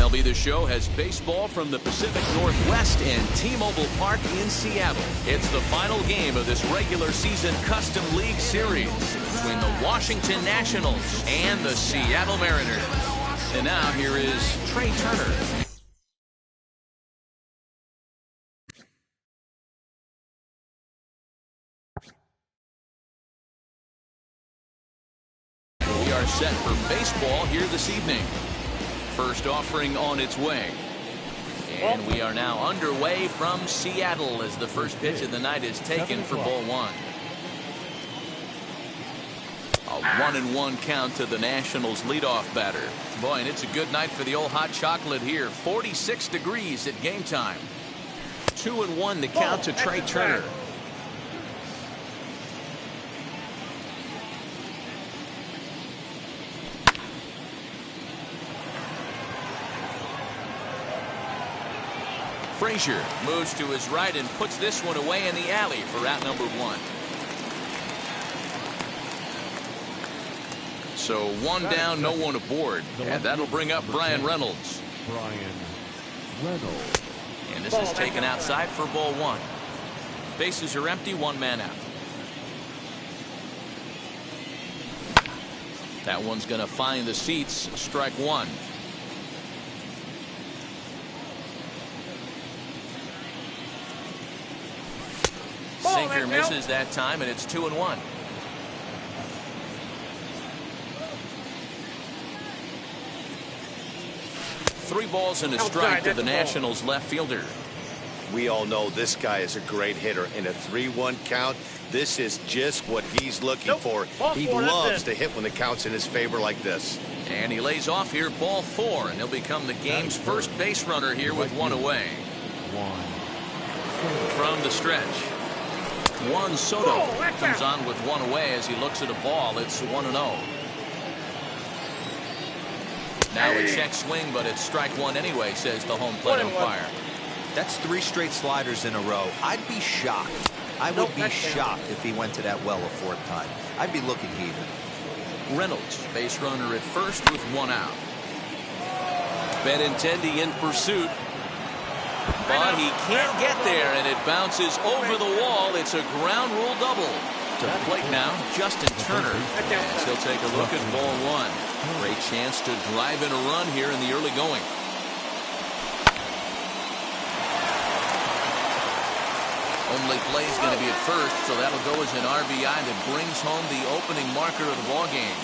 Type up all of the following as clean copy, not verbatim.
MLB The Show has baseball from the Pacific Northwest and T-Mobile Park in Seattle. It's the final game of this regular season Custom League Series between the Washington Nationals and the Seattle Mariners. And now here is Trey Turner. We are set for baseball here this evening. First offering on its way. And we are now underway from Seattle as the first pitch of the night is taken for ball one. A 1-1 count to the Nationals leadoff batter. Boy, and it's a good night for the old hot chocolate here. 46 degrees at game time. 2-1 the count to Trey Turner. Frazier moves to his right and puts this one away in the alley for out number one. So one down, no one aboard, and that'll bring up Brian Reynolds. And this is taken outside for ball one. Bases are empty, one man out. That one's going to find the seats. Strike one. Sinker misses that time, and it's 2-1. Three balls and a strike to the Nationals left fielder. We all know this guy is a great hitter. In a 3-1 count, this is just what he's looking for. He loves to hit when the count's in his favor like this. And he lays off here, ball four, and he'll become the game's first base runner here with one away. From the stretch. Juan Soto comes on with one away as he looks at a ball. It's 1-0. Now a check swing, but it's strike one anyway, says the home plate umpire. That's 3 straight sliders in a row. I'd be shocked. I would be shocked if he went to that well a fourth time. I'd be looking heated. Reynolds, base runner at first with one out. Benintendi in pursuit. But he can't get there, and it bounces over the wall. It's a ground rule double. To the plate now, Justin Turner. As he'll take a look at ball one. Great chance to drive in a run here in the early going. Only play's going to be at first, so that'll go as an RBI that brings home the opening marker of the ball game.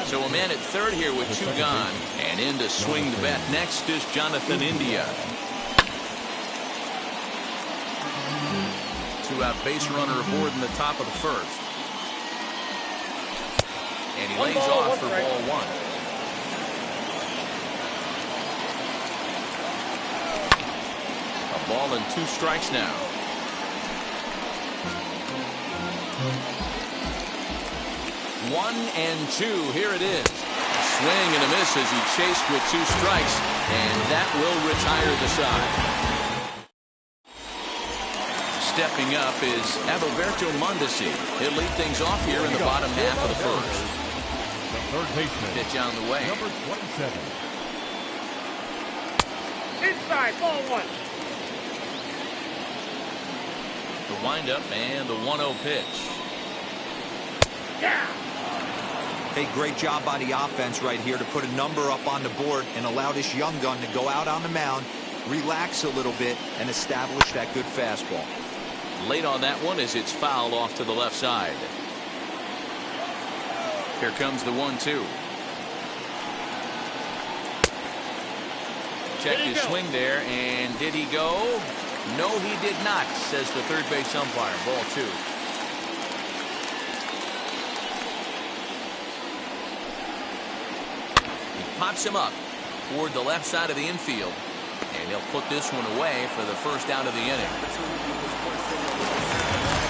So a man at third here with two gone, and in to swing the bat next is Jonathan India. Two-out base runner aboard in the top of the first. And he lays off for ball one. A ball and 2 strikes now. One and two. Here it is. A swing and a miss as he chased with 2 strikes, and that will retire the side. Stepping up is Adalberto Mondesi. He'll lead things off here in the bottom half of the first. The third baseman. Pitch on the way. Number 27. Inside, ball one. The windup and the 1-0 pitch. Yeah. Hey, great job by the offense right here to put a number up on the board and allow this young gun to go out on the mound, relax a little bit, and establish that good fastball. Late on that one as it's fouled off to the left side. Here comes the 1-2. Checked his swing there, and did he go? No, he did not, says the third base umpire. Ball 2. He pops him up toward the left side of the infield, and he'll put this one away for the first out of the inning.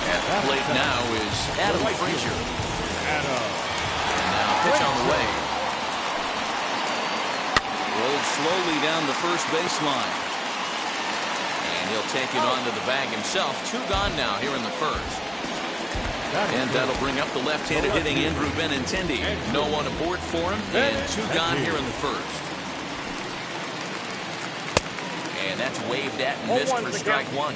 At the plate now is Adam Frazier. And now pitch on the way. Rolled slowly down the first baseline. And he'll take it onto the bag himself. 2 gone now here in the first. And that'll bring up the left-handed hitting Andrew Benintendi. No one aboard for him, and 2 gone here in the first. And that's waved at and missed for strike one.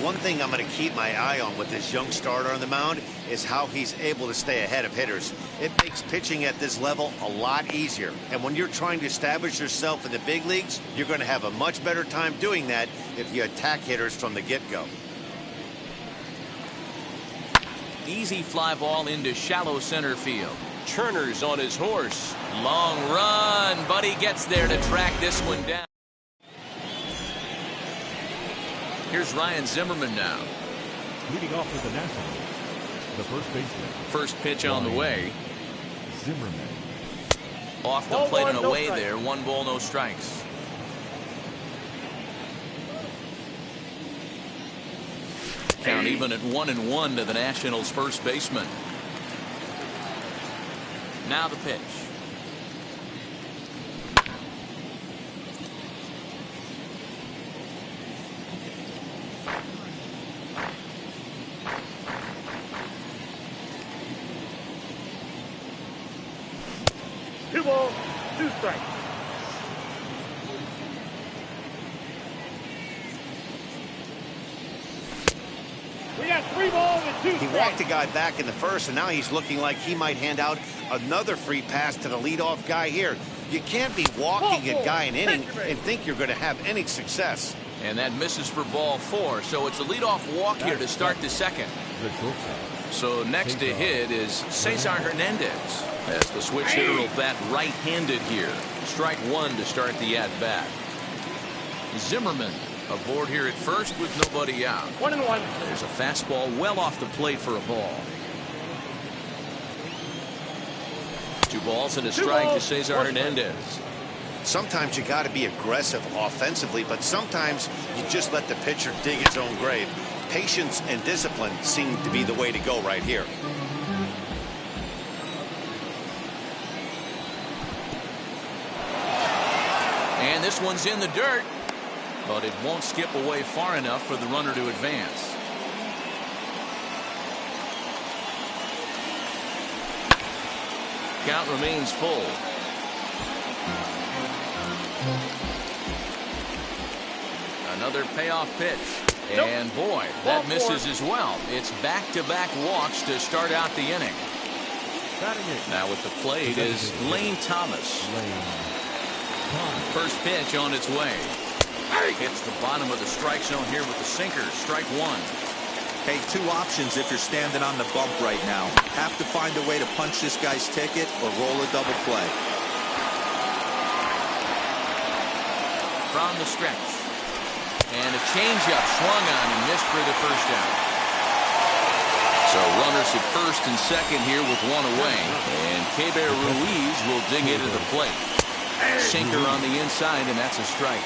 One thing I'm going to keep my eye on with this young starter on the mound is how he's able to stay ahead of hitters. It makes pitching at this level a lot easier. And when you're trying to establish yourself in the big leagues, you're going to have a much better time doing that if you attack hitters from the get-go. Easy fly ball into shallow center field. Turner's on his horse. Long run, but he gets there to track this one down. Here's Ryan Zimmerman now. Leading off with the Nationals, the first baseman. First pitch on the way. Zimmerman. Off the plate and away there. 1 ball, no strikes. Count even at 1-1 to the Nationals' first baseman. Now the pitch. Two balls, 2 strikes. We got 3 balls and 2 strikes. He walked a guy back in the first, and now he's looking like he might hand out another free pass to the leadoff guy here. You can't be walking a guy an inning and think you're going to have any success. And that misses for ball 4, so it's a leadoff walk here to start the second. So next to hit is Cesar Hernandez, as the switch hitter will bat right-handed here. Strike 1 to start the at-bat. Zimmerman aboard here at first with nobody out. 1-1. There's a fastball well off the plate for a ball. 2 balls and a strike to Cesar Hernandez. Sometimes you got to be aggressive offensively, but sometimes you just let the pitcher dig his own grave. Patience and discipline seem to be the way to go right here. And this one's in the dirt, but it won't skip away far enough for the runner to advance. Count remains full. Another payoff pitch. And boy, that misses as well. It's back-to-back walks to start out the inning. Now with the plate is Lane Thomas. First pitch on its way. Hits the bottom of the strike zone here with the sinker. Strike 1. Hey, 2 options if you're standing on the bump right now. Have to find a way to punch this guy's ticket or roll a double play. From the stretch. And a changeup swung on and missed for the first out. So runners at first and second here with 1 away. And Keber Ruiz will dig into the plate. Sinker on the inside, and that's a strike.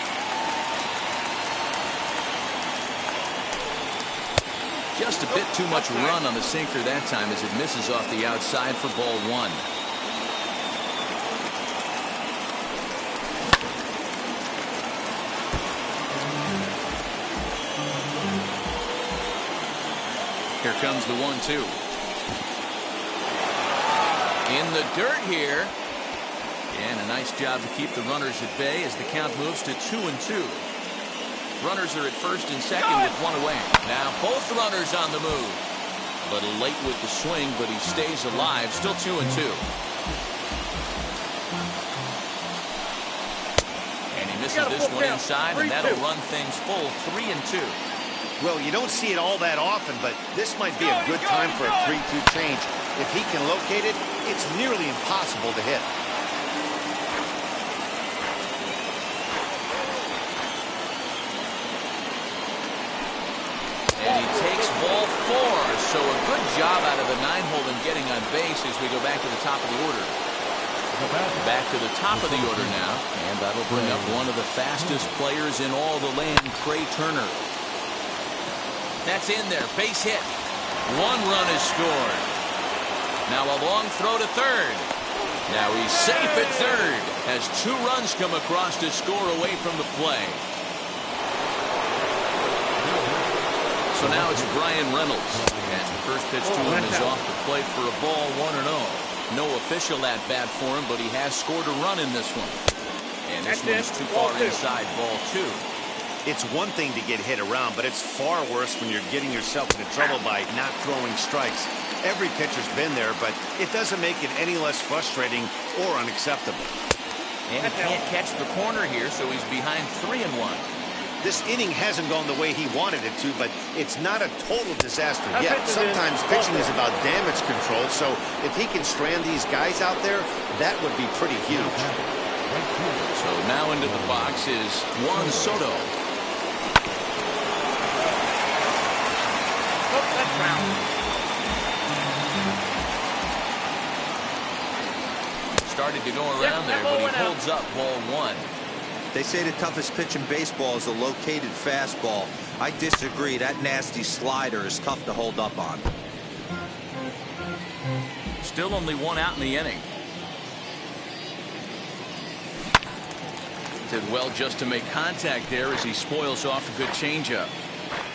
Just a bit too much run on the sinker that time as it misses off the outside for ball 1. Here comes the 1-2. In the dirt here. And a nice job to keep the runners at bay as the count moves to 2-2. Runners are at first and second with 1 away. Now both runners on the move. A little late with the swing, but he stays alive. Still 2-2. And he misses this one inside, and that'll run things full 3-2. Well, you don't see it all that often, but this might be a good time for a 3-2 change. If he can locate it, it's nearly impossible to hit. And he takes ball 4, so a good job out of the 9-hole in getting on base as we go back to the top of the order. Back to the top of the order now, and that'll bring up one of the fastest players in all the land, Trey Turner. That's in there, base hit. 1 run is scored. Now a long throw to third. Now he's safe at third as 2 runs come across to score away from the play. So now it's Brian Reynolds. And the first pitch to him is off the plate for a ball 1-0. No official at bat for him, but he has scored a run in this one. And this one's too far inside, ball 2. It's one thing to get hit around, but it's far worse when you're getting yourself into trouble by not throwing strikes. Every pitcher's been there, but it doesn't make it any less frustrating or unacceptable. And he can't catch the corner here, so he's behind 3-1. This inning hasn't gone the way he wanted it to, but it's not a total disaster yet. Sometimes pitching is about damage control, so if he can strand these guys out there, that would be pretty huge. So now into the box is Juan Soto. Started to go around there, but he holds up ball 1. They say the toughest pitch in baseball is a located fastball. I disagree. That nasty slider is tough to hold up on. Still only 1 out in the inning. Did well just to make contact there as he spoils off a good changeup.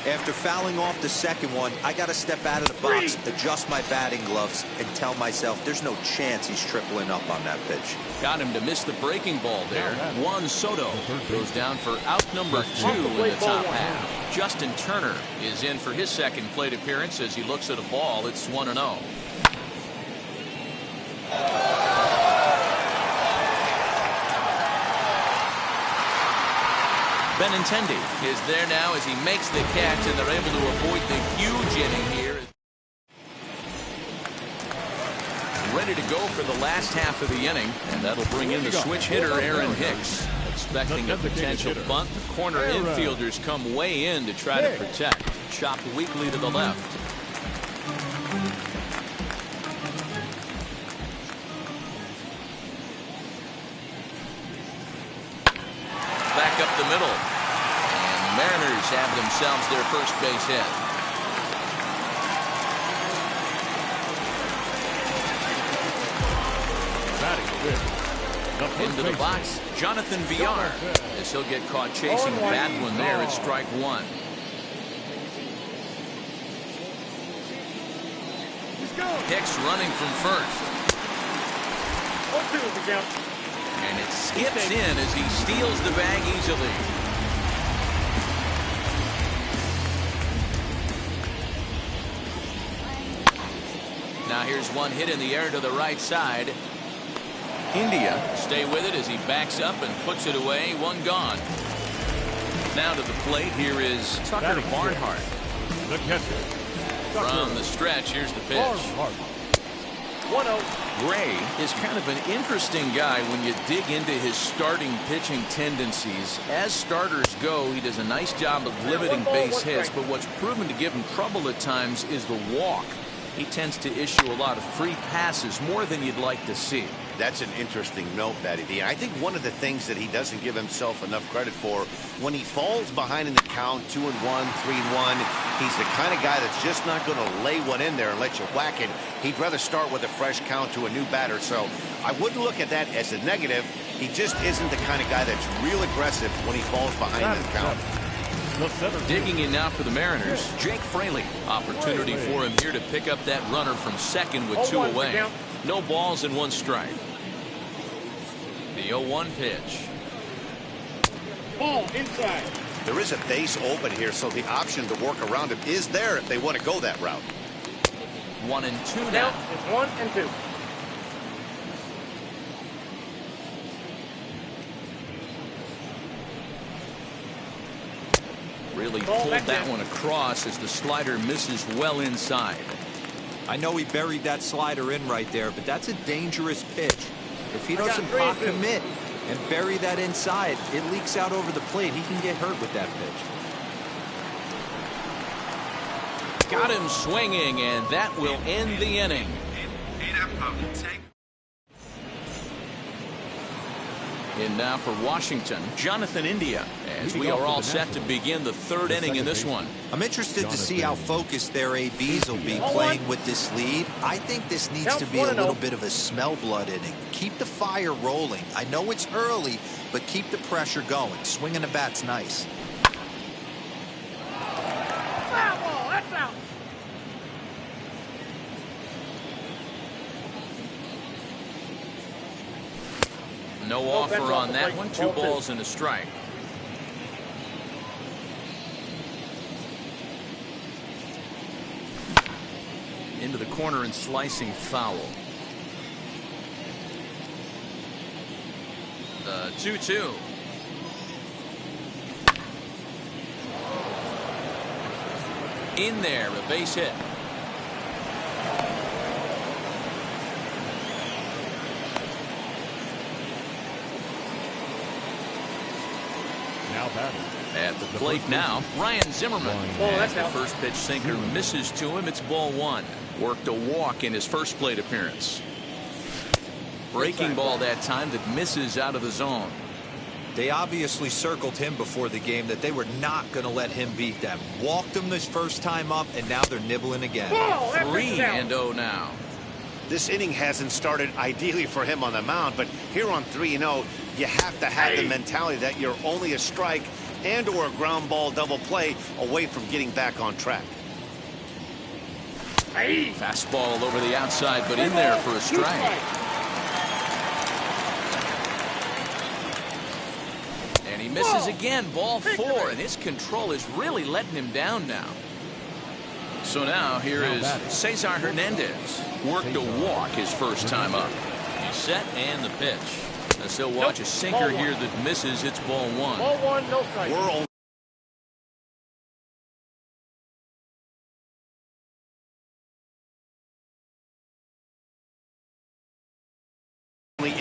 After fouling off the second one, I got to step out of the box, adjust my batting gloves, and tell myself there's no chance he's tripling up on that pitch. Got him to miss the breaking ball there. Juan Soto goes down for out number 2 in the top half. Justin Turner is in for his second plate appearance as he looks at a ball. It's 1-0. Benintendi is there now as he makes the catch, and they're able to avoid the huge inning here. Ready to go for the last half of the inning, and that'll bring in the switch hitter Aaron Hicks. Expecting a potential bunt, the corner infielders come way in to try to protect. Chopped weakly to the left. Back up the middle. Mariners have themselves their first base hit. Into the box, Jonathan Villar, as he'll get caught chasing a bad one there at strike 1. Hicks running from first. 1-2 is the count. And it skips in as he steals the bag easily. Now here's one hit in the air to the right side. India stay with it as he backs up and puts it away. 1 gone. Now to the plate, here is Tucker Barnhart. The catcher. From the stretch, here's the pitch. 1-0. Gray is kind of an interesting guy when you dig into his starting pitching tendencies. As starters go, he does a nice job of limiting base hits, but what's proven to give him trouble at times is the walk. He tends to issue a lot of free passes, more than you'd like to see. That's an interesting note, Matty D. I think one of the things that he doesn't give himself enough credit for, when he falls behind in the count, 2-1, 3-1, he's the kind of guy that's just not going to lay one in there and let you whack it. He'd rather start with a fresh count to a new batter. So I wouldn't look at that as a negative. He just isn't the kind of guy that's real aggressive when he falls behind in the count. Digging in now for the Mariners, Jake Fraley. Opportunity for him here to pick up that runner from second with 2 away. No balls and 1 strike. The 0-1 pitch. Ball inside. There is a base open here, so the option to work around him is there if they want to go that route. 1-2 Now now. it's 1-2. Really pulled that one across as the slider misses well inside. I know he buried that slider in right there, but that's a dangerous pitch. If he doesn't pop commit and bury that inside, it leaks out over the plate. He can get hurt with that pitch. Got him swinging, and that will end the inning. In now for Washington, Jonathan India, as we are all set to begin the 3rd inning in this one. I'm interested to see how focused their ABs will be playing with this lead. I think this needs to be a little bit of a smell blood inning. Keep the fire rolling. I know it's early, but keep the pressure going. Swinging the bat's nice. Foul ball. That's out. No offer on that one. 2 balls and a strike. into the corner and slicing foul. The 2-2. In there, a base hit. Now batting. At the plate now, Ryan Zimmerman. As the first pitch sinker misses to him, it's ball one. Worked a walk in his first plate appearance. Breaking ball that time that misses out of the zone. They obviously circled him before the game that they were not going to let him beat them. Walked him this first time up, and now they're nibbling again. 3-0 now. This inning hasn't started ideally for him on the mound, but here on 3-0, you have to have the mentality that you're only a strike and or a ground ball double play away from getting back on track. Fastball over the outside, but in there for a strike. And he misses again, ball four, and his control is really letting him down now. So now here is Cesar Hernandez. Worked a walk his first time up. He's set and the pitch. As he'll watch a sinker here that misses, it's ball one. Ball one, no strike. We're only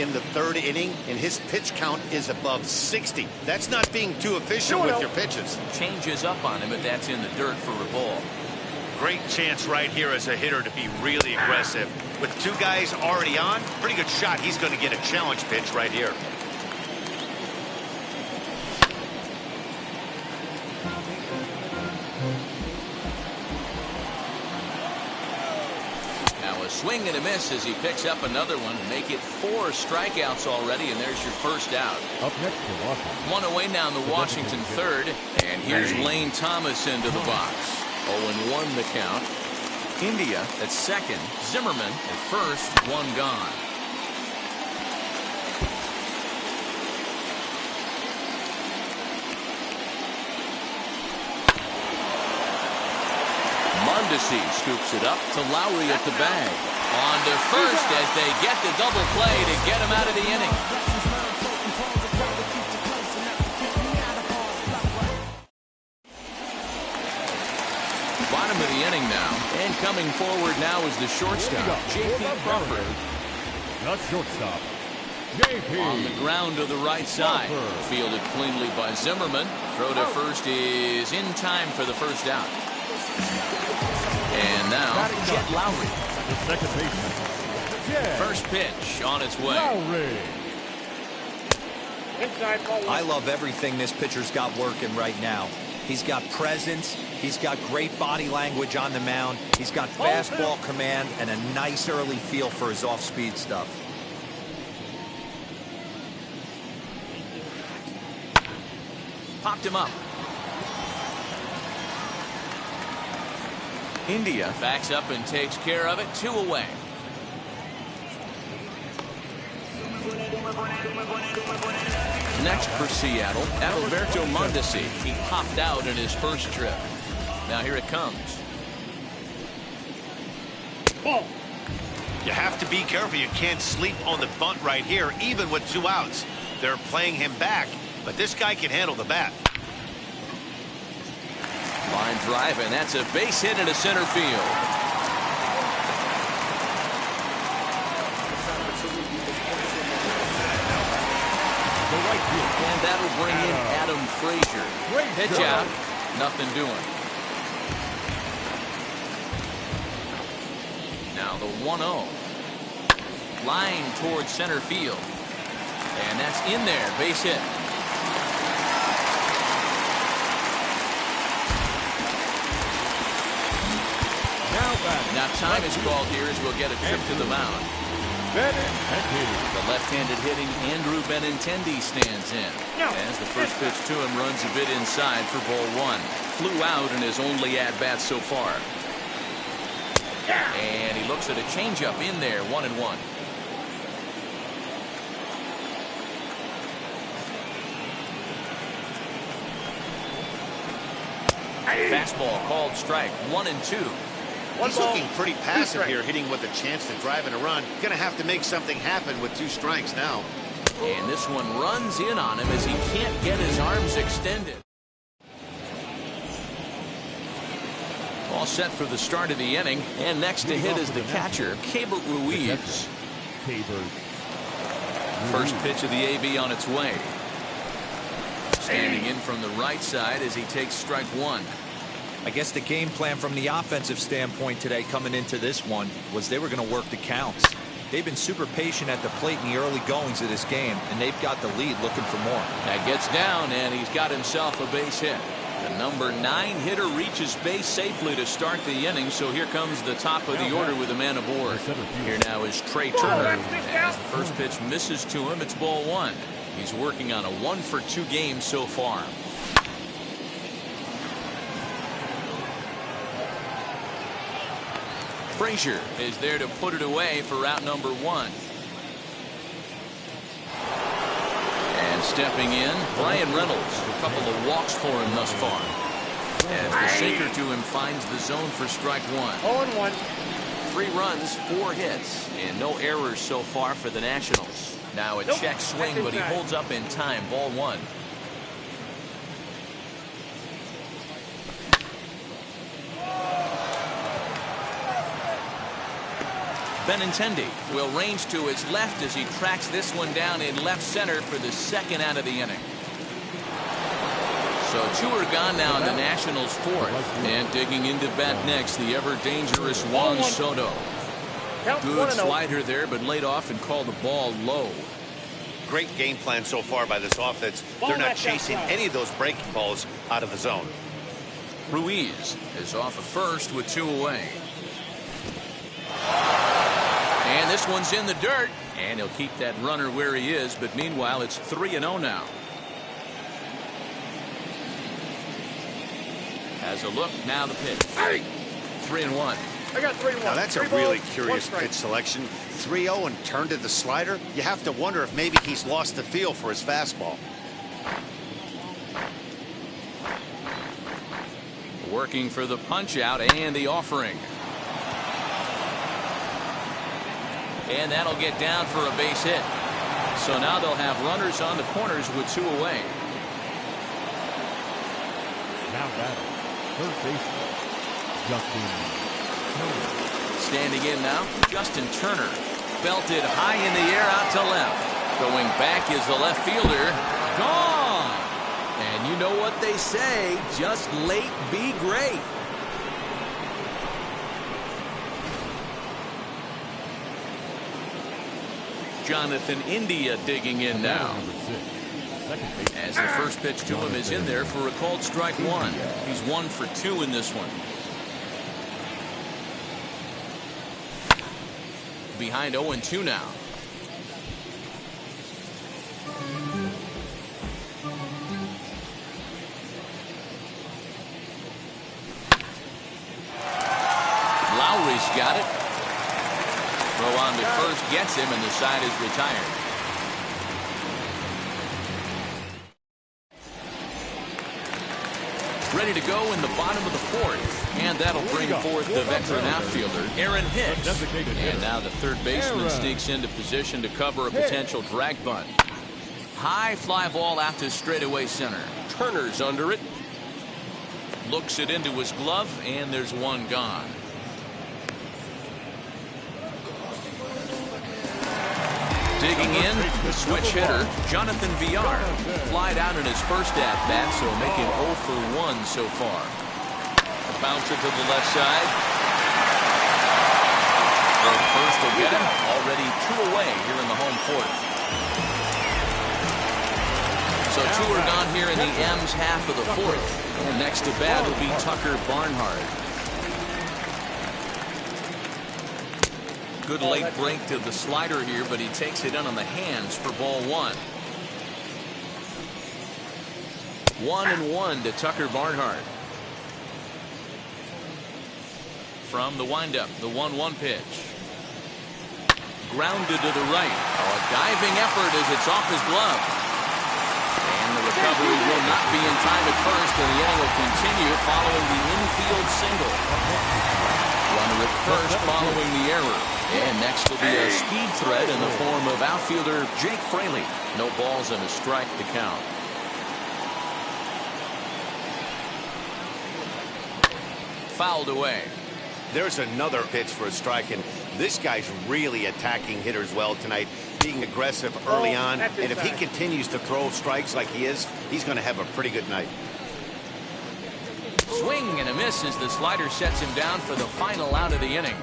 in the third inning, and his pitch count is above 60. That's not being too efficient with your pitches. Changes up on him, but that's in the dirt for a ball. Great chance right here as a hitter to be really aggressive. With two guys already on, pretty good shot. He's going to get a challenge pitch right here. Now a swing and a miss as he picks up another one. Make it 4 strikeouts already, and there's your first out. Up next for Washington. One away now in the Washington third. And here's Lane Thomas into the box. 0-1 the count. India at second. Zimmerman at first. One gone. Mondesi scoops it up to Lowry at the bag. On to first as they get the double play to get him out of the inning. Bottom of the inning now, and coming forward now is the shortstop, J.P. Crawford. The shortstop, J.P. On the ground to the right side. Fielded cleanly by Zimmerman. Throw to first is in time for the first out. And now, Jet Lowry. The second baseman, First pitch on its way. Lowry. Inside ball one. I love everything this pitcher's got working right now. He's got presence. He's got great body language on the mound. He's got fastball command and a nice early feel for his off-speed stuff. Popped him up. India backs up and takes care of it. 2 away. Next for Seattle, Adalberto Mondesi. He popped out in his first trip. Now here it comes. Ball. You have to be careful. You can't sleep on the bunt right here, even with 2 outs. They're playing him back, but this guy can handle the bat. Line drive, and that's a base hit into center field. And that'll bring in Adam Frazier. Pitch out, nothing doing. Now the 1-0. Line towards center field. And that's in there, base hit. Now time is called here as we'll get a trip to the mound. The left-handed hitting Andrew Benintendi stands in. As the first pitch to him runs a bit inside for ball 1. Flew out in his only at-bat so far. And he looks at a changeup in there, 1-1. Fastball called strike, 1-2. He's looking pretty passive here, hitting with a chance to drive in a run. Gonna have to make something happen with 2 strikes now. And this one runs in on him as he can't get his arms extended. All set for the start of the inning, and next to hit is the catcher, Keibert Ruiz. First pitch of the AB on its way. Standing in from the right side as he takes strike 1. I guess the game plan from the offensive standpoint today coming into this one was they were going to work the counts. They've been super patient at the plate in the early goings of this game, and they've got the lead looking for more. That gets down, and he's got himself a base hit. The number 9 hitter reaches base safely to start the inning, so here comes the top of the order with a man aboard. Here now is Trey Turner. As the first pitch misses to him, it's ball 1. He's working on a 1-for-2 game so far. Frazier is there to put it away for out number 1. And stepping in, Brian Reynolds. A couple of walks for him thus far. As the sinker to him finds the zone for strike 1. 0-1. 3 runs, 4 hits, and no errors so far for the Nationals. Now a check swing, but he holds up in time. Ball 1. Benintendi will range to his left as he tracks this one down in left center for the second out of the inning. So 2 are gone now in the Nationals' 4th. And digging into bat next, the ever-dangerous Juan Soto. Good slider there, but laid off and called the ball low. Great game plan so far by this offense. They're not chasing any of those breaking balls out of the zone. Ruiz is off of first with 2 away. And this one's in the dirt, and he'll keep that runner where he is, but meanwhile it's 3-0 now. Has a look, now the pitch. 3-1. I got 3-1. Now that's a really curious pitch selection. 3-0 and turned to the slider. You have to wonder if maybe he's lost the feel for his fastball. Working for the punch out and the offering. And that'll get down for a base hit. So now they'll have runners on the corners with 2 away. Now batting, third baseman, Justin Turner. Standing in now, Justin Turner. Belted high in the air out to left. Going back is the left fielder. Gone! And you know what they say, just late be great. Jonathan India digging in now. As the first pitch to him is in there for a called strike 1. He's 1 for 2 in this one. Behind 0-2 now. Lowry's got it. Throw on to first gets him, and the side is retired. Ready to go in the bottom of the 4th, and that'll bring forth the veteran outfielder, Aaron Hicks. And now the third baseman sneaks into position to cover a potential drag bunt. High fly ball out to straightaway center. Turner's under it. Looks it into his glove, and there's one gone. Digging in, the switch hitter, Jonathan Villar. Flied out in his first at-bat, so making 0 for 1 so far. Bounce it to the left side. First will get him. Already 2 away here in the home 4th. So 2 are gone here in the M's half of the 4th. And next to bat will be Tucker Barnhart. Good late break to the slider here, but he takes it in on the hands for ball 1. 1-1 to Tucker Barnhart. From the windup, the 1-1 pitch. Grounded to the right. Oh, a diving effort as it's off his glove. And the recovery will not be in time at first, and the inning will continue following the infield single. Runner at first following the error. And next will be a speed threat in the form of outfielder Jake Fraley. No balls and a strike to count. Fouled away. There's another pitch for a strike, and this guy's really attacking hitters well tonight, being aggressive early on. And if he continues to throw strikes like he is, he's going to have a pretty good night. Swing and a miss as the slider sets him down for the final out of the inning.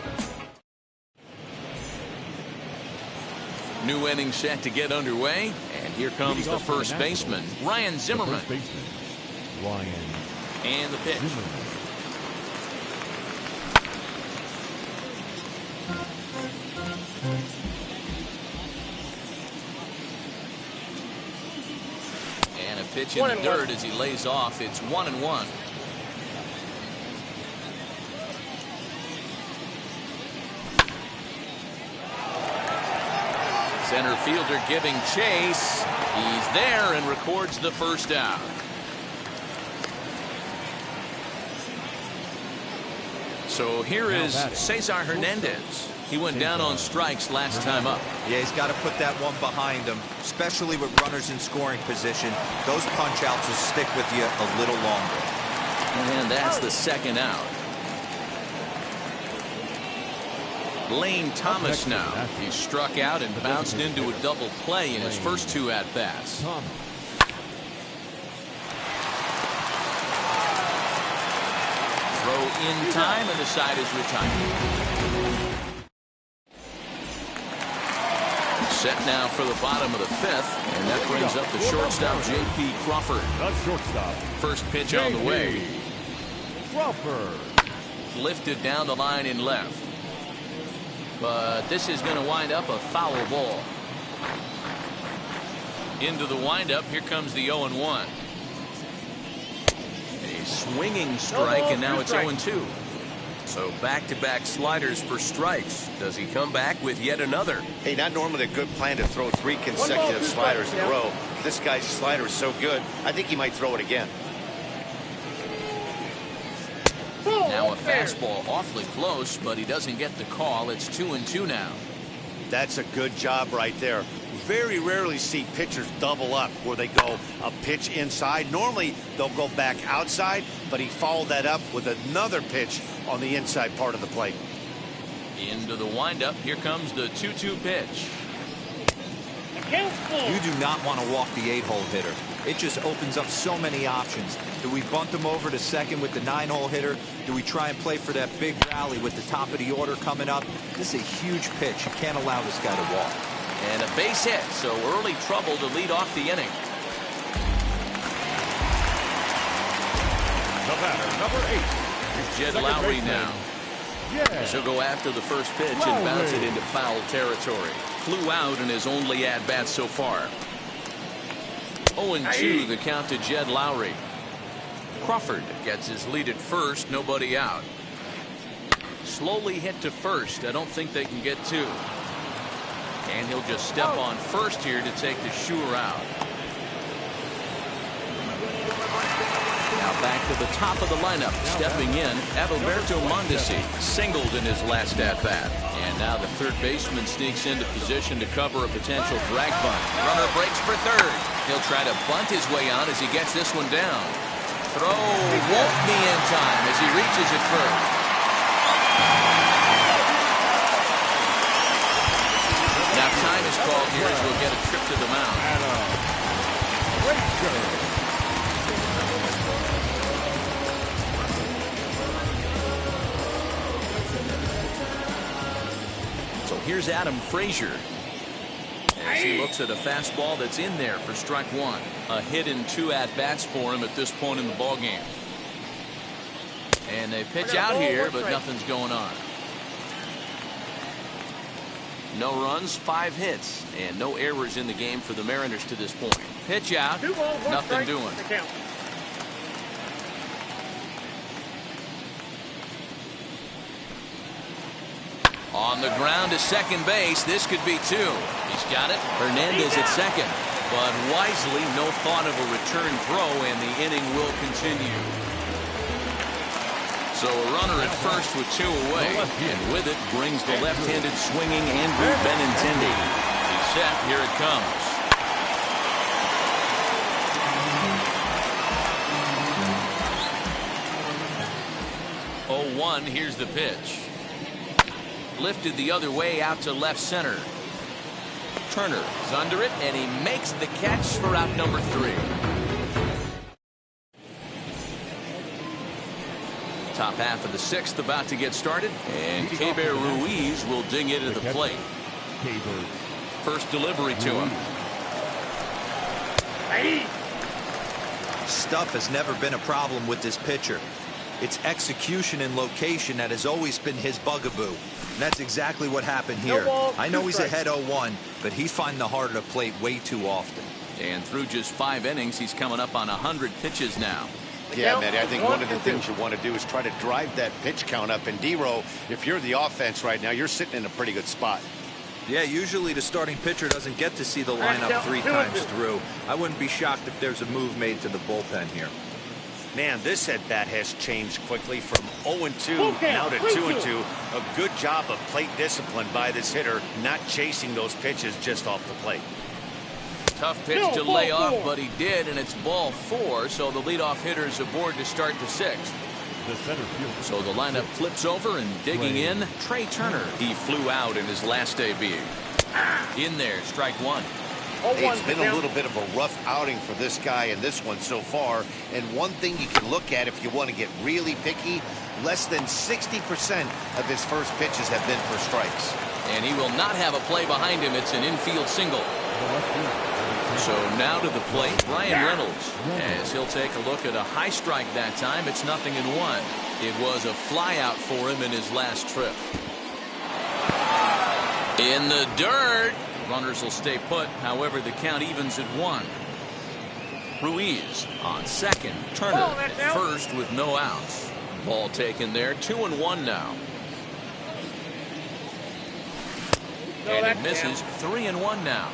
New inning set to get underway, and here comes the first baseman, Ryan Zimmerman. And the pitch. And a pitch in the dirt as he lays off. It's 1-1. Center fielder giving chase. He's there and records the first out. So here is Cesar Hernandez. He went down on strikes last time up. Yeah, he's got to put that one behind him, especially with runners in scoring position. Those punch outs will stick with you a little longer. And that's the second out. Lane Thomas now. He struck out and bounced into a double play in his first two at-bats. Throw in time, and the side is retired. Set now for the bottom of the fifth, and that brings up the shortstop, J.P. Crawford. First pitch on the way. Crawford. Lifted down the line in left. But this is going to wind up a foul ball. Into the windup. Here comes the 0-1. A swinging strike, and now it's 0-2. So back-to-back sliders for strikes. Does he come back with yet another? Hey, not normally a good plan to throw 3 consecutive sliders in a row. This guy's slider is so good, I think he might throw it again. Now a fastball awfully close, but he doesn't get the call. It's 2-2 now. That's a good job right there. Very rarely see pitchers double up where they go a pitch inside. Normally they'll go back outside, but he followed that up with another pitch on the inside part of the plate. Into the windup. Here comes the 2-2 pitch. You do not want to walk the 8-hole hitter. It just opens up so many options. Do we bunt him over to second with the 9-hole hitter? Do we try and play for that big rally with the top of the order coming up? This is a huge pitch. You can't allow this guy to walk. And a base hit, so early trouble to lead off the inning. The batter, number 8. Here's Jed Lowry now. He'll go after the first pitch and bounce it into foul territory. Flew out in his only at-bat so far. 0-2 the count to Jed Lowry. Crawford gets his lead at first, nobody out. Slowly hit to first. I don't think they can get 2. And he'll just step on first here to take the sure out. Now back to the top of the lineup. Stepping in, Adalberto Mondesi singled in his last at-bat. And now the third baseman sneaks into position to cover a potential drag bunt. Runner breaks for third. He'll try to bunt his way on as he gets this one down. Throw won't be in time as he reaches it first. Now time is called here as we'll get a trip to the mound. So here's Adam Frazier as he looks at a fastball that's in there for strike 1. A hit in 2 at-bats for him at this point in the ballgame. And they pitch out here, but nothing's going on. No runs, 5 hits, and no errors in the game for the Mariners to this point. Pitch out, nothing doing. On the ground to second base. This could be 2. He's got it. Hernandez at second. But wisely, no thought of a return throw, and the inning will continue. So a runner at first with 2 away, and with it brings the left-handed swinging Andrew Benintendi. He's set. Here it comes. 0-1. Here's the pitch. Lifted the other way out to left center. Turner is under it, and he makes the catch for out number 3. Top half of the 6th about to get started, and Keber Ruiz will dig into the plate. First delivery to him. Stuff has never been a problem with this pitcher. It's execution and location that has always been his bugaboo. And that's exactly what happened here. I know he's ahead 0-1, but he's finding the heart of the plate way too often. And through just 5 innings, he's coming up on 100 pitches now. Yeah, Matty, I think one of the things you want to do is try to drive that pitch count up. And D-Row, if you're the offense right now, you're sitting in a pretty good spot. Yeah, usually the starting pitcher doesn't get to see the lineup 3 times through. I wouldn't be shocked if there's a move made to the bullpen here. Man, this at-bat has changed quickly from 0-2 now to 2-2. A good job of plate discipline by this hitter, not chasing those pitches just off the plate. Tough pitch to lay off, but he did, and it's ball 4, so the leadoff hitter is aboard to start the 6th. So the lineup flips over, and digging in, Trey Turner. He flew out in his last AB. In there, strike 1. It's been a little bit of a rough outing for this guy in this one so far. And one thing you can look at if you want to get really picky, less than 60% of his first pitches have been for strikes. And he will not have a play behind him. It's an infield single. So now to the plate, Brian Reynolds, as he'll take a look at a high strike that time. It's 0-1. It was a fly out for him in his last trip. In the dirt. Runners will stay put. However, the count evens at 1. Ruiz on second. Turner at first with no outs. Ball taken there. 2-1 now. And it misses. 3-1 now.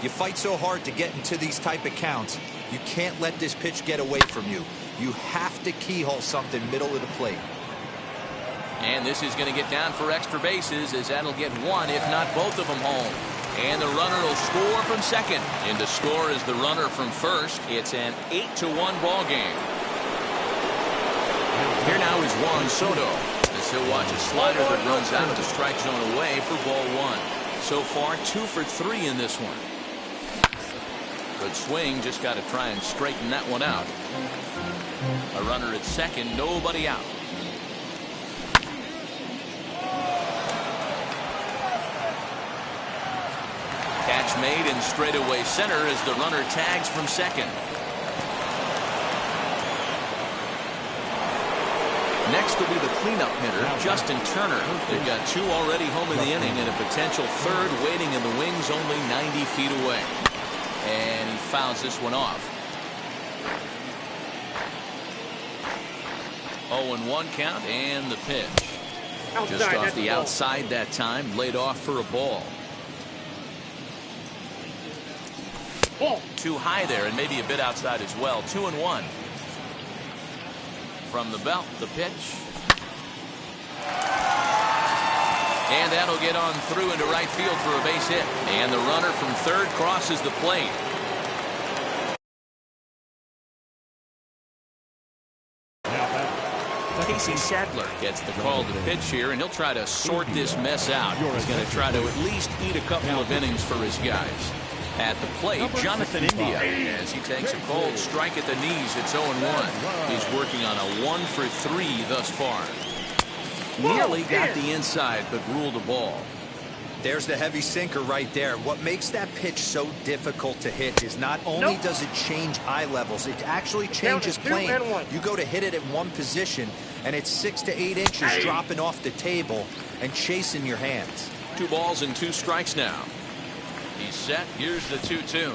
You fight so hard to get into these type of counts. You can't let this pitch get away from you. You have to keyhole something middle of the plate. And this is going to get down for extra bases, as that'll get 1, if not both of them, home. And the runner will score from second. In to score is the runner from first. It's an 8-1 ball game. Here now is Juan Soto, as he'll watch a slider that runs out of the strike zone away for ball 1. So far, 2 for 3 in this one. Good swing, just got to try and straighten that one out. A runner at second, nobody out. Catch made in straightaway center as the runner tags from second. Next will be the cleanup hitter, Justin Turner. They've got 2 already home in the inning and a potential 3rd waiting in the wings only 90 feet away. And he fouls this one off. 0-1 count and the pitch. Just off the outside that time, laid off for a ball. Too high there and maybe a bit outside as well. 2-1. From the belt, the pitch. And that'll get on through into right field for a base hit. And the runner from third crosses the plate. Casey Sadler gets the call to pitch here, and he'll try to sort this mess out. He's going to try to at least eat a couple of innings for his guys. At the plate, Jonathan India, as he takes a cold strike at the knees. It's 0-1. He's working on a 1 for 3 thus far. Nearly got the inside, but ruled a ball. There's the heavy sinker right there. What makes that pitch so difficult to hit is not only does it change eye levels, it actually changes plane. You go to hit it at one position, and it's 6 to 8 inches dropping off the table and chasing your hands. 2 balls and 2 strikes now. He's set. Here's the 2-2.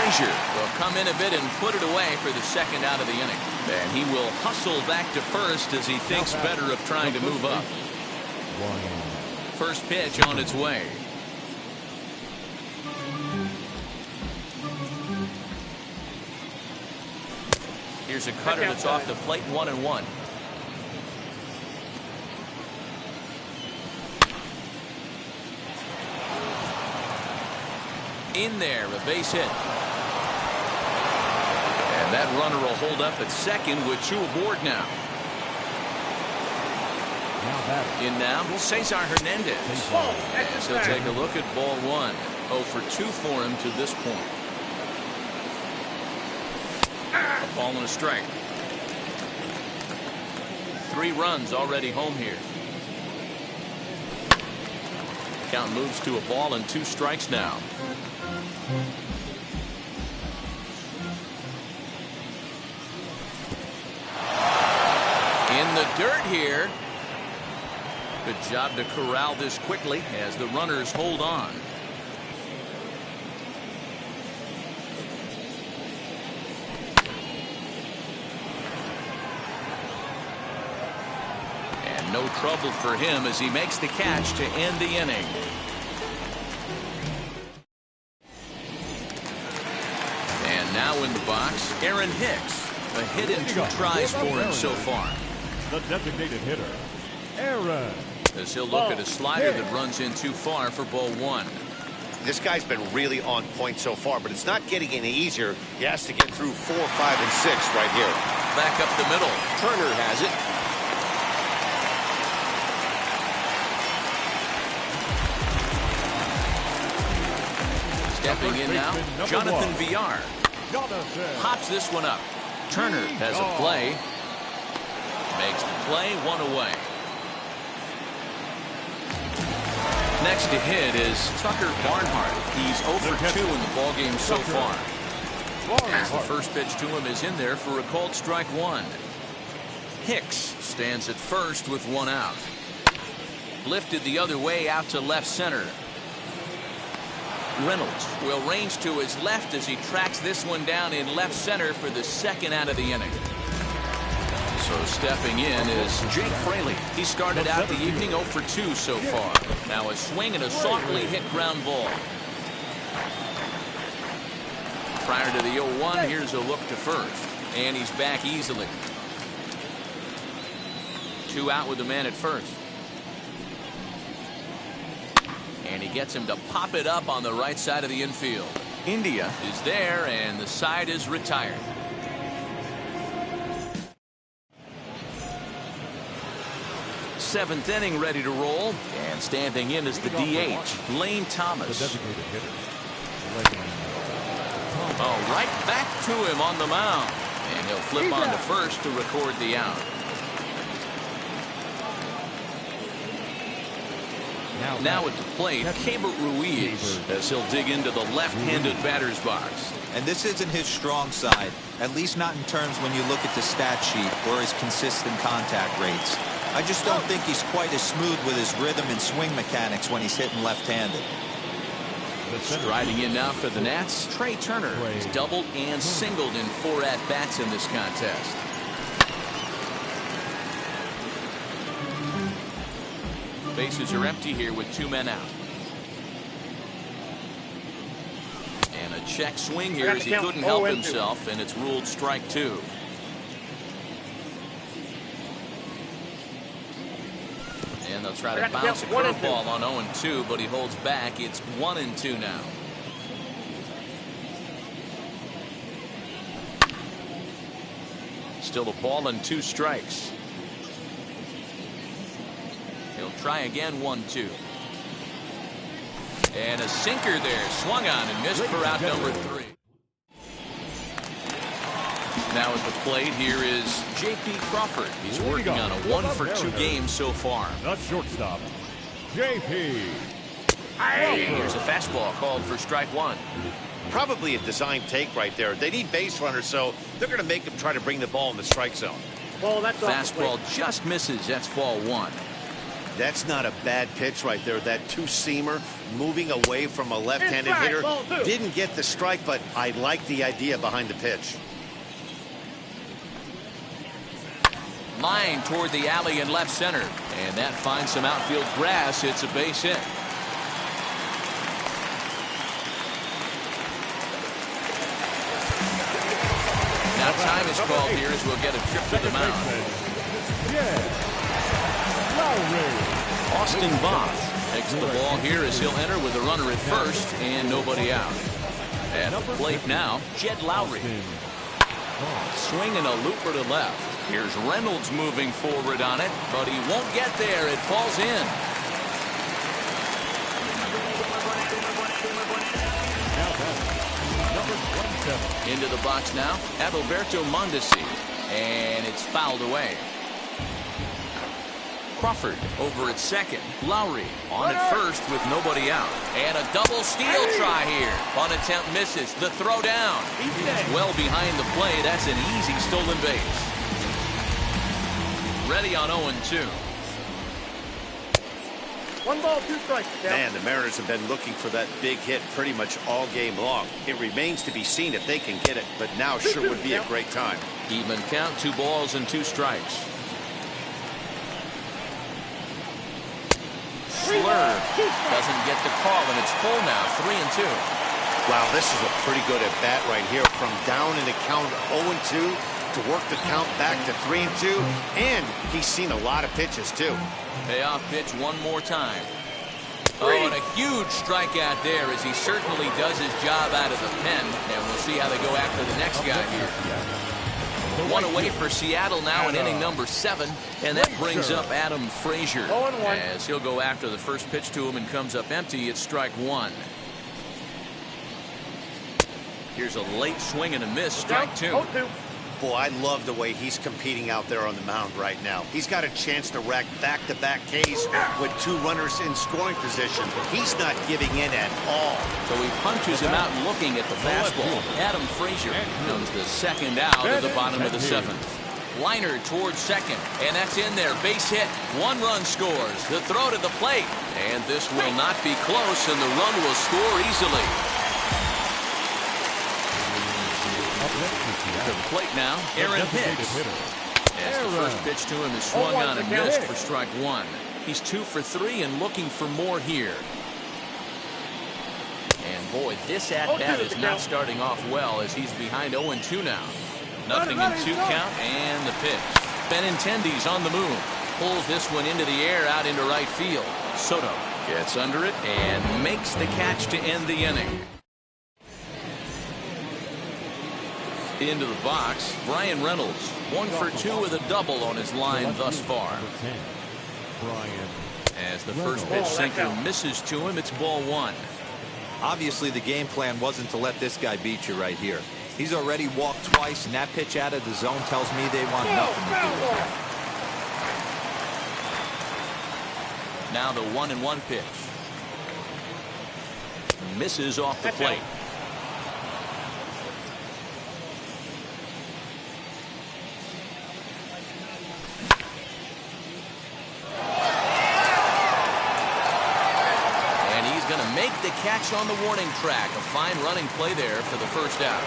Frazier will come in a bit and put it away for the second out of the inning. And he will hustle back to first as he thinks better of trying to move up. First pitch on its way. Here's a cutter that's off the plate, 1-1. In there, a base hit. And that runner will hold up at second with 2 aboard now. In now, Cesar Hernandez. As he'll take a look at ball 1. 0 for 2 for him to this point. A ball and a strike. 3 runs already home here. Count moves to a ball and 2 strikes now. In the dirt here. Good job to corral this quickly as the runners hold on. And no trouble for him as he makes the catch to end the inning. And now in the box, Aaron Hicks. A hit and 2 tries for him so far. The designated hitter, Aaron. As he'll look at a slider that runs in too far for ball 1. This guy's been really on point so far, but it's not getting any easier. He has to get through 4, 5, and 6 right here. Back up the middle. Turner has it. Stepping in now, Jonathan Villar. Pops this one up. Turner has a play. Makes the play, 1 away. Next to hit is Tucker Barnhart. He's 0 for 2 in the ballgame so far. As the first pitch to him is in there for a called strike 1. Hicks stands at first with 1 out. Lifted the other way out to left center. Reynolds will range to his left as he tracks this one down in left center for the second out of the inning. So stepping in is Jake Fraley. He started out the evening 0 for 2 so far. Now a swing and a softly hit ground ball. Prior to the 0-1, here's a look to first. And he's back easily. 2 out with the man at first. And he gets him to pop it up on the right side of the infield. India is there, and the side is retired. Seventh inning ready to roll, and standing in is the DH, Lane Thomas. Oh, right back to him on the mound, and he'll flip on to first to record the out. Now at the plate, Keibert Ruiz, as he'll dig into the left-handed batter's box. And this isn't his strong side, at least not in terms when you look at the stat sheet or his consistent contact rates. I just don't think he's quite as smooth with his rhythm and swing mechanics when he's hitting left-handed. Striding in now for the Nats, Trey Turner. He's doubled and singled in 4 at-bats in this contest. Bases are empty here with 2 men out. And a check swing here as he couldn't help himself, and it's ruled strike 2. And they'll try to bounce a curveball on 0-2, but he holds back. It's 1-2 now. Still a ball and 2 strikes. He'll try again, 1-2. And a sinker there, swung on and missed for out number 3. Now at the plate, here is J.P. Crawford. He's working on a 1 for 2 game so far. The shortstop, J.P. Here's a fastball called for strike 1. Probably a design take right there. They need base runners, so they're going to make him try to bring the ball in the strike zone. Well, that's fastball just misses. That's ball 1. That's not a bad pitch right there. That two-seamer moving away from a left-handed hitter. Didn't get the strike, but I like the idea behind the pitch. Line toward the alley in left center. And that finds some outfield grass. It's a base hit. Now time is called here as we'll get a trip to the mound. Austin Voth takes the ball here as he'll enter with a runner at first and nobody out. At the plate now, Jed Lowry. Swinging a looper to left. Here's Reynolds moving forward on it, but he won't get there. It falls in. Into the box now, Adalberto Mondesi, and it's fouled away. Crawford over at second. Lowry on at first with nobody out. And a double steal try here. Bunt attempt misses. The throw down. Well behind the play. That's an easy stolen base. Ready on 0-2. 1 ball, 2 strikes. Man, the Mariners have been looking for that big hit pretty much all game long. It remains to be seen if they can get it, but now sure would be a great time. Even count, 2 balls and 2 strikes. Slurve doesn't get the call, and it's full now, 3-2. Wow, this is a pretty good at bat right here. From down in the count 0-2 to work the count back to 3-2, and he's seen a lot of pitches too. Payoff pitch one more time. Oh, and a huge strikeout there as he certainly does his job out of the pen, and we'll see how they go after the next guy here. 1 away for Seattle now in inning number 7, and that brings up Adam Frazier as he'll go after the first pitch to him and comes up empty. It's strike 1. Here's a late swing and a miss, strike 2. Boy, I love the way he's competing out there on the mound right now. He's got a chance to rack back-to-back Ks with 2 runners in scoring position. He's not giving in at all. So he punches him out looking at the fastball. Adam Frazier comes the second out of the bottom of the 7th. Liner towards second, and that's in there. Base hit. 1 run scores. The throw to the plate. And this will not be close, and the run will score easily. To the plate now, Aaron Hicks. As the first pitch to him is swung on and missed for strike 1. He's 2 for 3 and looking for more here. And boy, this at-bat is not starting off well as he's behind 0-2 now. Nothing in 2 count, and the pitch. Benintendi's on the move. Pulls this one into the air out into right field. Soto gets under it and makes the catch to end the inning. Into the box, Brian Reynolds, 1 for 2 with a double on his line thus far. As the first pitch sinker misses to him, it's ball 1. Obviously, the game plan wasn't to let this guy beat you right here. He's already walked twice, and that pitch out of the zone tells me they want nothing to do with it. Now the 1-1 pitch. Misses off the plate. Make the catch on the warning track. A fine running play there for the first out.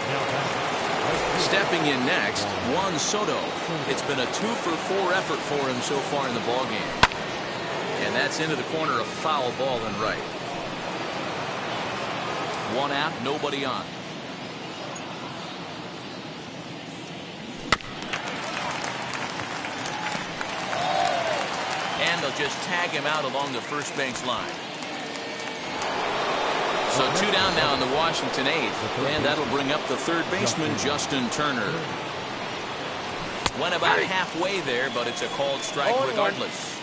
Stepping in next, Juan Soto. It's been a 2 for 4 effort for him so far in the ballgame. And that's into the corner, a foul ball and right. 1 out, nobody on. And they'll just tag him out along the first base line. So 2 down now in the Washington 8th, and that'll bring up the third baseman, Justin Turner. Went about halfway there, but it's a called strike regardless.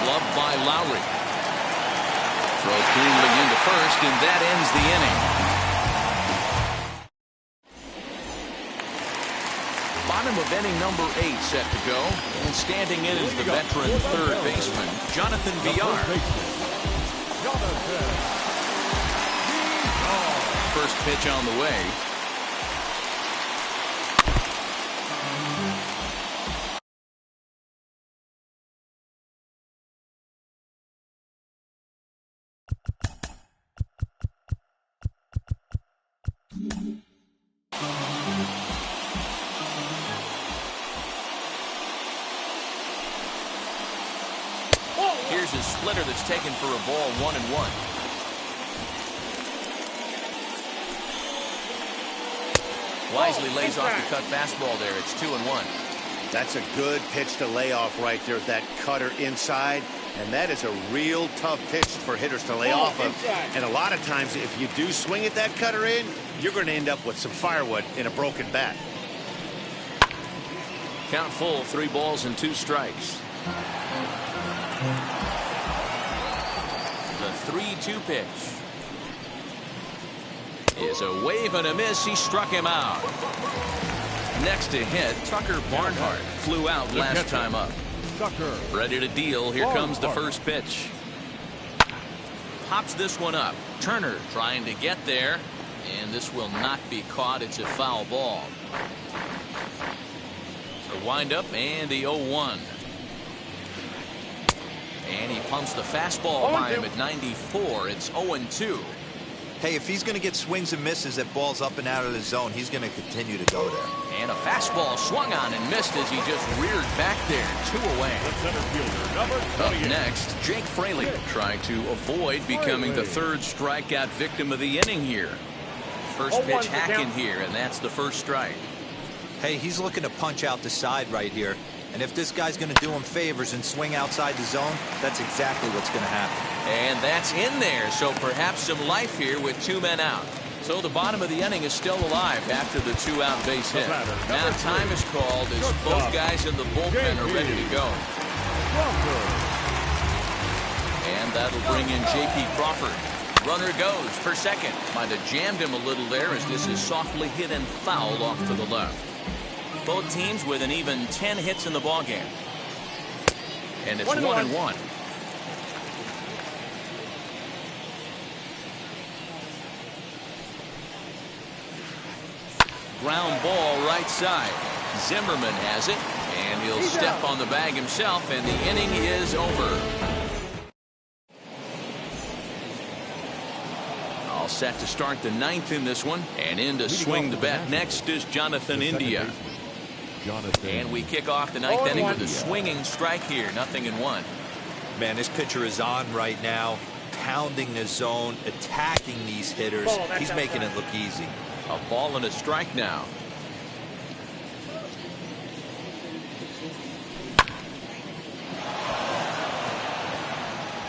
Gloved by Lowry. Throw cleanly into first, and that ends the inning. Bottom of inning number 8 set to go, and standing in is the veteran third baseman, Jonathan Villar. First pitch on the way. Here's a splitter that's taken for a ball, 1-1. Wisely lays off the cut fastball there. It's 2-1. That's a good pitch to lay off right there, that cutter inside. And that is a real tough pitch for hitters to lay off of. And a lot of times, if you do swing at that cutter in, you're going to end up with some firewood in a broken bat. Count full, 3 balls and 2 strikes. The 3-2 pitch is a wave and a miss. He struck him out. Next to hit, Tucker Barnhart flew out last time up. Ready to deal. Here comes the first pitch. Pops this one up. Turner trying to get there, and this will not be caught. It's a foul ball. The windup and the 0-1. And he pumps the fastball by him at 94. It's 0-2. Hey, if he's going to get swings and misses at balls up and out of the zone, he's going to continue to go there. And a fastball swung on and missed as he just reared back there. 2 away. Up next, Jake Fraley trying to avoid becoming the 3rd strikeout victim of the inning here. First pitch hacking here, and that's the first strike. Hey, he's looking to punch out the side right here. And if this guy's going to do him favors and swing outside the zone, that's exactly what's going to happen. And that's in there, so perhaps some life here with 2 men out. So the bottom of the inning is still alive after the 2-out base hit. Now time is called as both guys in the bullpen are ready to go. And that'll bring in J.P. Crawford. Runner goes for second. Might have jammed him a little there as this is softly hit and fouled off to the left. Both teams with an even 10 hits in the ballgame. And it's 1-1. Ground ball right side. Zimmerman has it, and he'll step on the bag himself, and the inning is over. All set to start the 9th in this one, and in to swing the bat next is Jonathan India. And we kick off the 9th inning with a swinging strike here. 0-1. Man, this pitcher is on right now, pounding the zone, attacking these hitters. He's making it look easy. A ball and a strike now.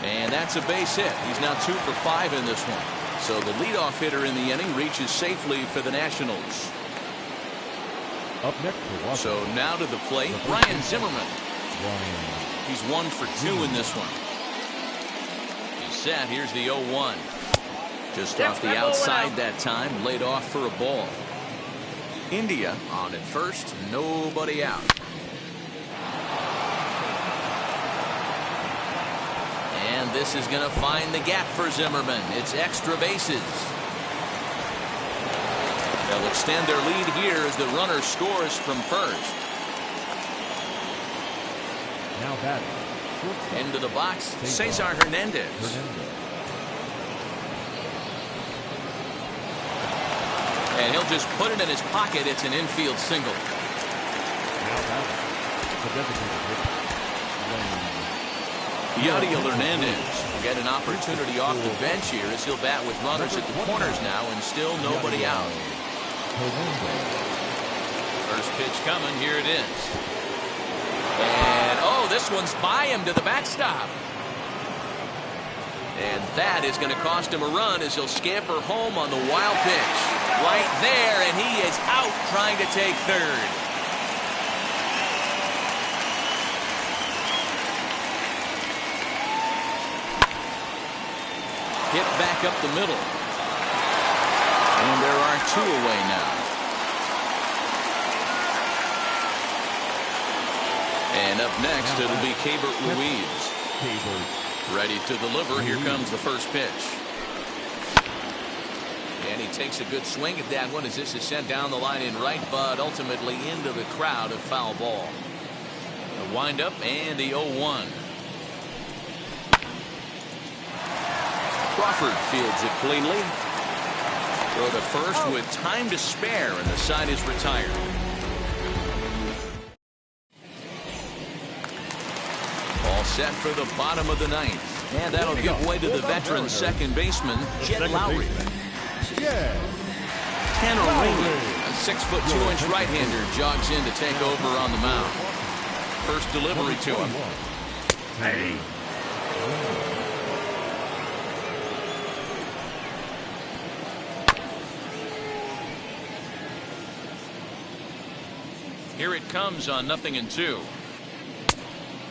And that's a base hit. He's now 2 for 5 in this one. So the leadoff hitter in the inning reaches safely for the Nationals. Up next, so now to the plate, Ryan Zimmerman. He's 1 for 2 in this one. He's set. Here's the 0-1. Just off the outside that time, laid off for a ball. India on at first, nobody out. And this is going to find the gap for Zimmerman. It's extra bases. They'll extend their lead here as the runner scores from first. Now back. Into the box, Cesar Hernandez. And he'll just put it in his pocket. It's an infield single. Yadiel Hernandez will get an opportunity off the bench here as he'll bat with runners at the corners now and still nobody out. First pitch coming. Here it is. And, oh, this one's by him to the backstop. And that is going to cost him a run as he'll scamper home on the wild pitch. Right there, and he is out trying to take third. Hit back up the middle. And there are 2 away now. And up next, it'll be Keibert Ruiz. Ready to deliver. Here comes the first pitch. And he takes a good swing at that one as this is sent down the line in right, but ultimately into the crowd, a foul ball. The windup and the 0-1. Crawford fields it cleanly. Throw to first with time to spare, and the side is retired. All set for the bottom of the ninth. And that'll give way to the veteran second baseman, Jet Lowry. Tanner Rainey, a 6'2" right-hander, jogs in to take over on the mound. First delivery to him. Here it comes on 0-2.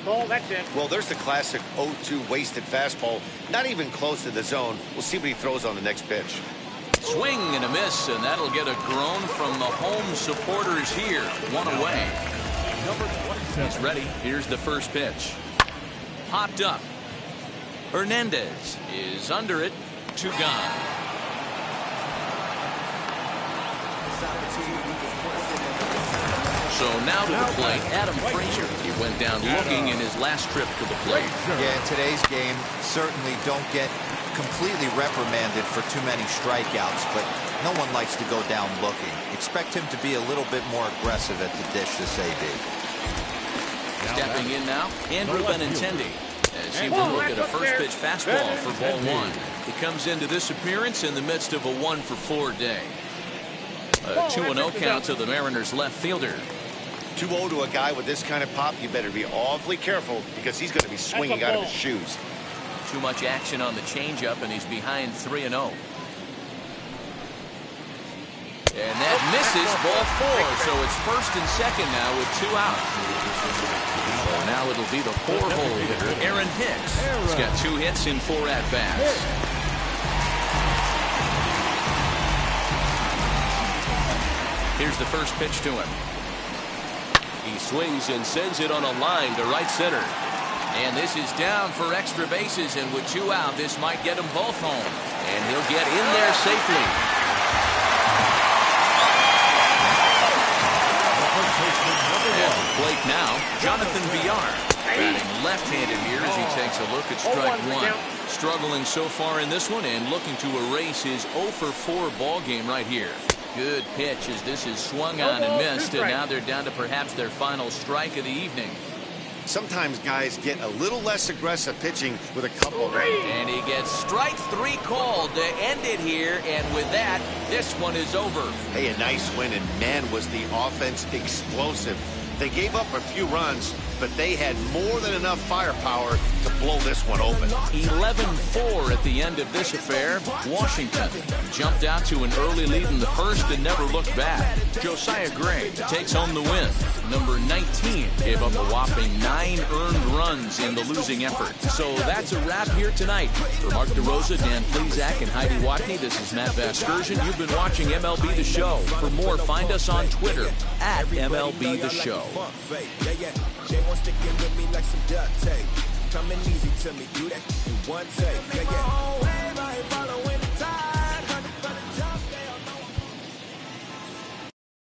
Ball, that's it. Well, there's the classic 0-2 wasted fastball. Not even close to the zone. We'll see what he throws on the next pitch. Swing and a miss, and that'll get a groan from the home supporters here. One away. He's ready. Here's the first pitch. Popped up. Hernandez is under it. 2 gone. So now to the plate, Adam Frazier. He went down looking in his last trip to the plate. Yeah, in today's game, certainly don't get completely reprimanded for too many strikeouts, but no one likes to go down looking. Expect him to be a little bit more aggressive at the dish this AB. Stepping in now, Andrew Benintendi, as he will look at a first pitch fastball for ball 1. He comes into this appearance in the midst of a 1-for-4 day. A 2-0 count to the Mariners left fielder. 2-0 to a guy with this kind of pop, you better be awfully careful because he's going to be swinging out of his shoes. Too much action on the changeup, and he's behind 3-0. And that misses ball 4, so it's first and second now with 2 outs. So now it'll be the 4-hole hitter, Aaron Hicks. He's got 2 hits in 4 at-bats. Here's the first pitch to him. He swings and sends it on a line to right center. And this is down for extra bases, and with 2 out, this might get them both home. And he'll get in there safely. At the plate now, Jonathan Villar. Batting left-handed here as he takes a look at strike 1. Struggling so far in this one and looking to erase his 0-for-4 ball game right here. Good pitch as this is swung on and missed, and now they're down to perhaps their final strike of the evening. Sometimes guys get a little less aggressive pitching with a couple of them. And he gets strike 3 called to end it here, and with that, this one is over. Hey, a nice win, and man, was the offense explosive. They gave up a few runs, but they had more than enough firepower to blow this one open. 11-4 at the end of this affair. Washington jumped out to an early lead in the first and never looked back. Josiah Gray takes home the win. Number 19 gave up a whopping 9 earned runs in the losing effort. So that's a wrap here tonight. For Mark DeRosa, Dan Plezak, and Heidi Watney, this is Matt Vasgersian. You've been watching MLB The Show. For more, find us on Twitter at MLB The Show. They won't stick in with me like some duct tape. Coming easy to me, do that in one take. Everybody follow